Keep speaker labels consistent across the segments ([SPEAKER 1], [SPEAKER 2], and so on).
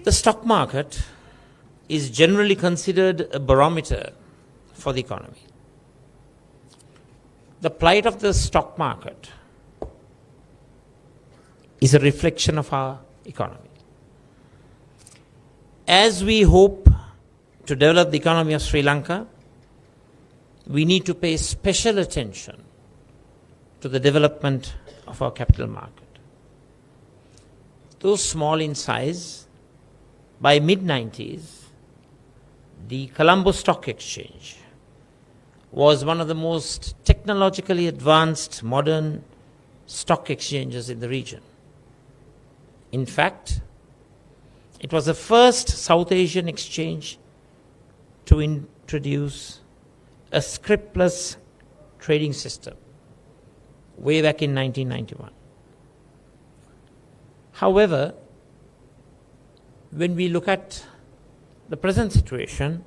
[SPEAKER 1] The stock market is generally considered a barometer for the economy. The plight of the stock market is a reflection of our economy. As we hope to develop the economy of Sri Lanka, we need to pay special attention to the development of our capital market. Though small in size, by mid-90s, the Colombo Stock Exchange was one of the most technologically advanced modern stock exchanges in the region. In fact, it was the first South Asian exchange to introduce a scriptless trading system way back in 1991. However, when we look at the present situation,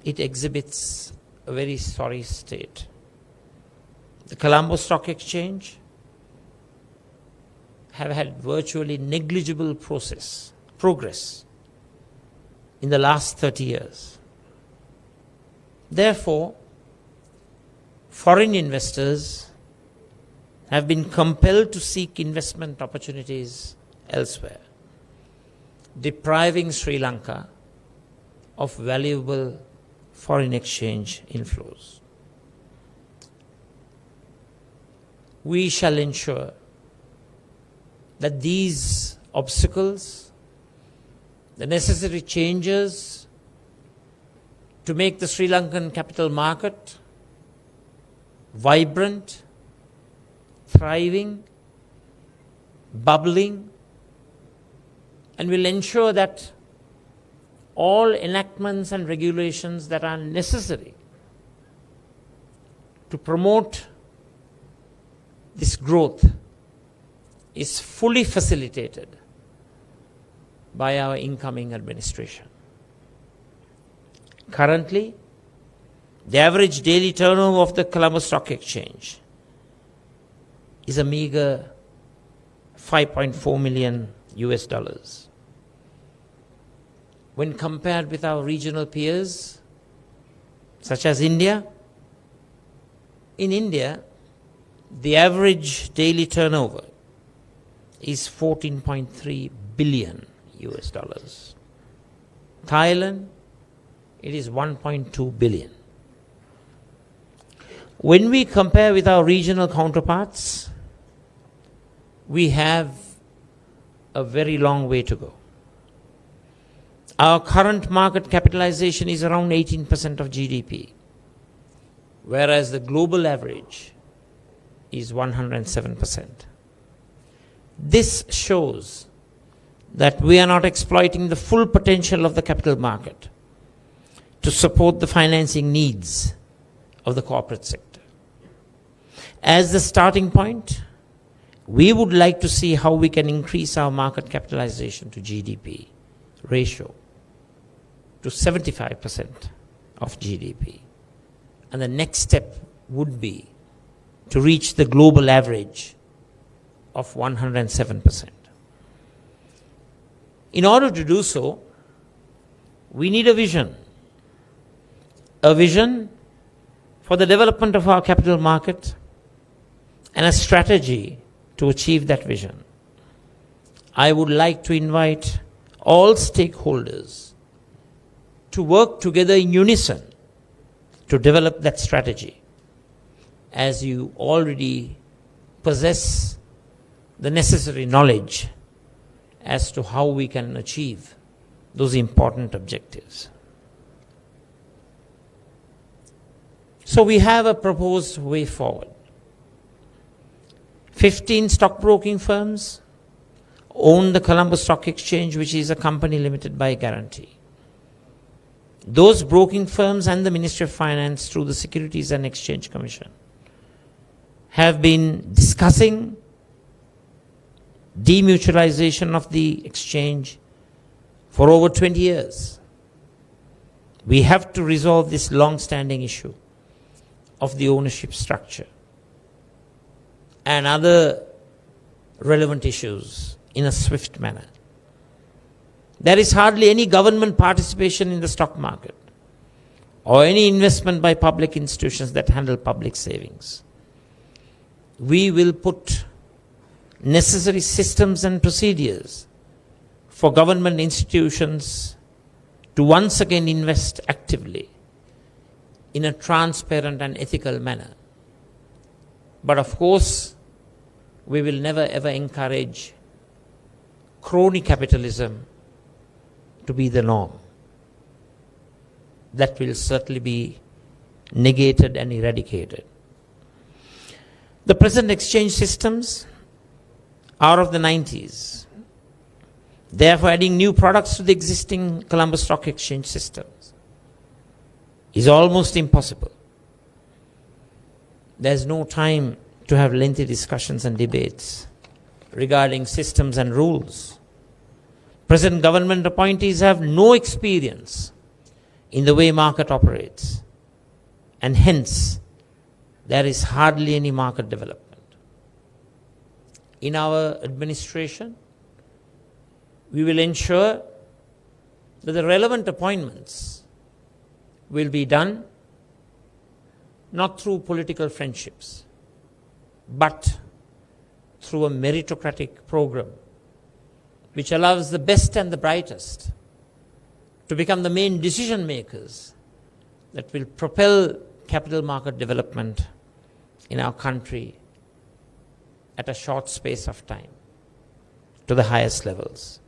[SPEAKER 1] it exhibits a very sorry state. The Colombo Stock Exchange have had virtually negligible progress in the last 30 years. Therefore, foreign investors have been compelled to seek investment opportunities elsewhere, depriving Sri Lanka of valuable foreign exchange inflows. We shall ensure that these obstacles, the necessary changes to make the Sri Lankan capital market vibrant, thriving, bubbling, and will ensure that all enactments and regulations that are necessary to promote this growth is fully facilitated by our incoming administration. Currently, the average daily turnover of the Colombo Stock Exchange is a meager $5.4 million US dollars. When compared with our regional peers, such as India, in India, the average daily turnover is 14.3 billion US dollars. Thailand, it is 1.2 billion. When we compare with our regional counterparts, we have a very long way to go. Our current market capitalization is around 18% of GDP, whereas the global average is 107%. This shows that we are not exploiting the full potential of the capital market to support the financing needs of the corporate sector. As the starting point, we would like to see how we can increase our market capitalization to GDP ratio to 75% of GDP. And the next step would be to reach the global average of 107%. In order to do so, we need a vision for the development of our capital market and a strategy to achieve that vision. I would like to invite all stakeholders to work together in unison to develop that strategy, as you already possess the necessary knowledge as to how we can achieve those important objectives. So we have a proposed way forward. 15 stockbroking firms own the Colombo Stock Exchange, which is a company limited by guarantee. Those broking firms and the Ministry of Finance through the Securities and Exchange Commission have been discussing demutualization of the exchange for over 20 years. We have to resolve this long-standing issue of the ownership structure and other relevant issues in a swift manner. There is hardly any government participation in the stock market or any investment by public institutions that handle public savings. We will put necessary systems and procedures for government institutions to once again invest actively in a transparent and ethical manner. But of course, we will never ever encourage crony capitalism to be the norm. That will certainly be negated and eradicated. The present exchange systems are of the 90s. Therefore, adding new products to the existing Colombo Stock Exchange systems is almost impossible. There's no time to have lengthy discussions and debates regarding systems and rules. Present government appointees have no experience in the way market operates, and hence there is hardly any market development. In our administration, we will ensure that the relevant appointments will be done not through political friendships, but through a meritocratic program which allows the best and the brightest to become the main decision makers that will propel capital market development in our country at a short space of time to the highest levels.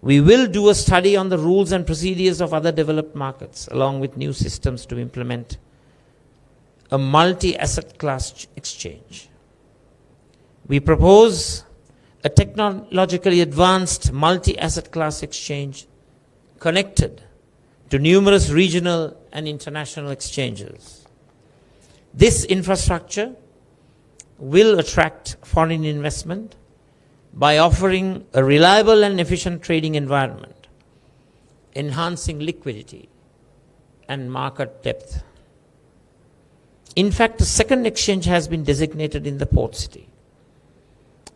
[SPEAKER 1] We will do a study on the rules and procedures of other developed markets along with new systems to implement a multi-asset class exchange. We propose a technologically advanced multi-asset class exchange connected to numerous regional and international exchanges. This infrastructure will attract foreign investment by offering a reliable and efficient trading environment, enhancing liquidity and market depth. In fact, a second exchange has been designated in the port city.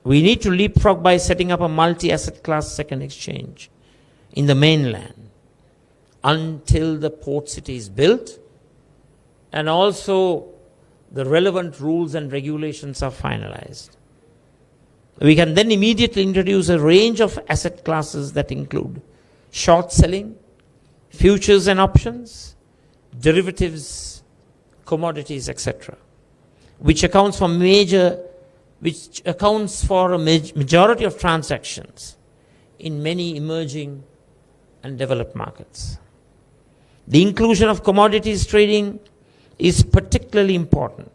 [SPEAKER 1] We need to leapfrog by setting up a multi-asset class second exchange in the mainland until the port city is built and also the relevant rules and regulations are finalized. We can then immediately introduce a range of asset classes that include short selling, futures and options, derivatives, commodities, etc., which accounts for a majority of transactions in many emerging and developed markets. The inclusion of commodities trading is particularly important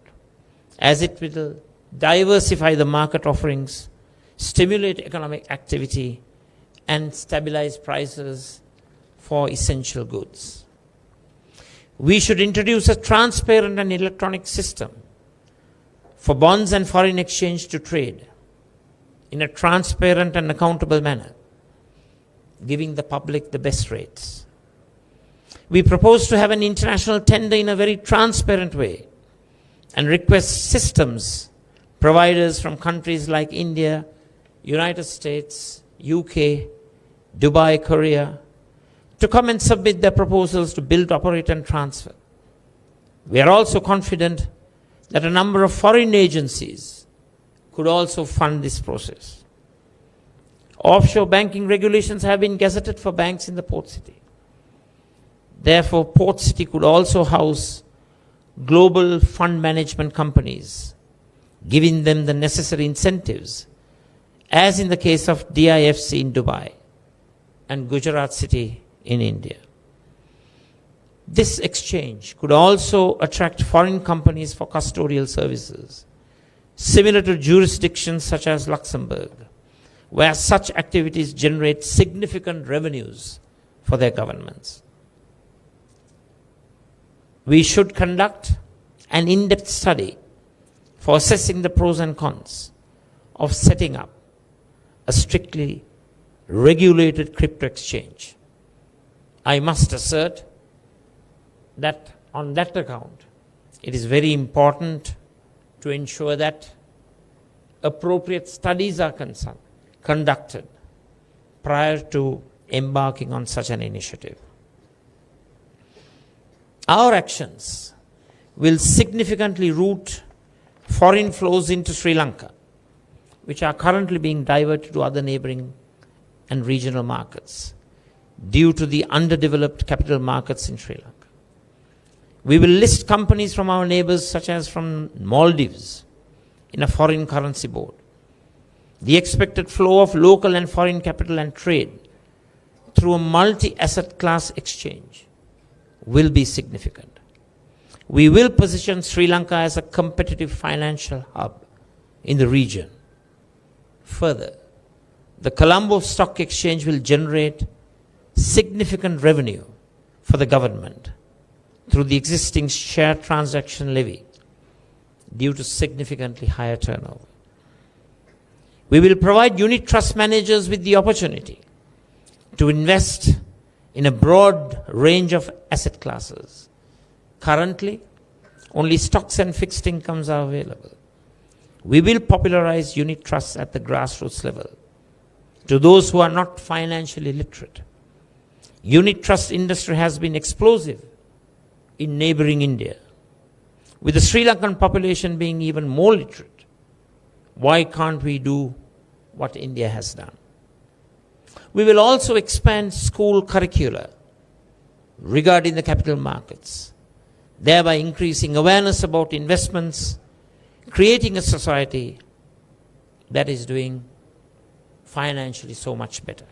[SPEAKER 1] as it will diversify the market offerings, stimulate economic activity, and stabilize prices for essential goods. We should introduce a transparent and electronic system for bonds and foreign exchange to trade in a transparent and accountable manner, giving the public the best rates. We propose to have an international tender in a very transparent way and request systems providers from countries like India, United States, UK, Dubai, Korea, to come and submit their proposals to build, operate, and transfer. We are also confident that a number of foreign agencies could also fund this process. Offshore banking regulations have been gazetted for banks in the port city. Therefore, port city could also house global fund management companies, giving them the necessary incentives, as in the case of DIFC in Dubai and Gujarat City in India. This exchange could also attract foreign companies for custodial services, similar to jurisdictions such as Luxembourg, where such activities generate significant revenues for their governments. We should conduct an in-depth study for assessing the pros and cons of setting up a strictly regulated crypto exchange. I must assert that on that account, it is very important to ensure that appropriate studies are conducted, prior to embarking on such an initiative. Our actions will significantly route foreign flows into Sri Lanka, which are currently being diverted to other neighboring and regional markets due to the underdeveloped capital markets in Sri Lanka. We will list companies from our neighbors, such as from Maldives, in a foreign currency board. The expected flow of local and foreign capital and trade through a multi-asset class exchange will be significant. We will position Sri Lanka as a competitive financial hub in the region. Further, the Colombo Stock Exchange will generate significant revenue for the government through the existing share transaction levy due to significantly higher turnover. We will provide unit trust managers with the opportunity to invest in a broad range of asset classes. Currently, only stocks and fixed incomes are available. We will popularize unit trusts at the grassroots level to those who are not financially literate. Unit trust industry has been explosive in neighboring India. With the Sri Lankan population being even more literate, why can't we do what India has done? We will also expand school curricula regarding the capital markets, thereby increasing awareness about investments, creating a society that is doing financially so much better.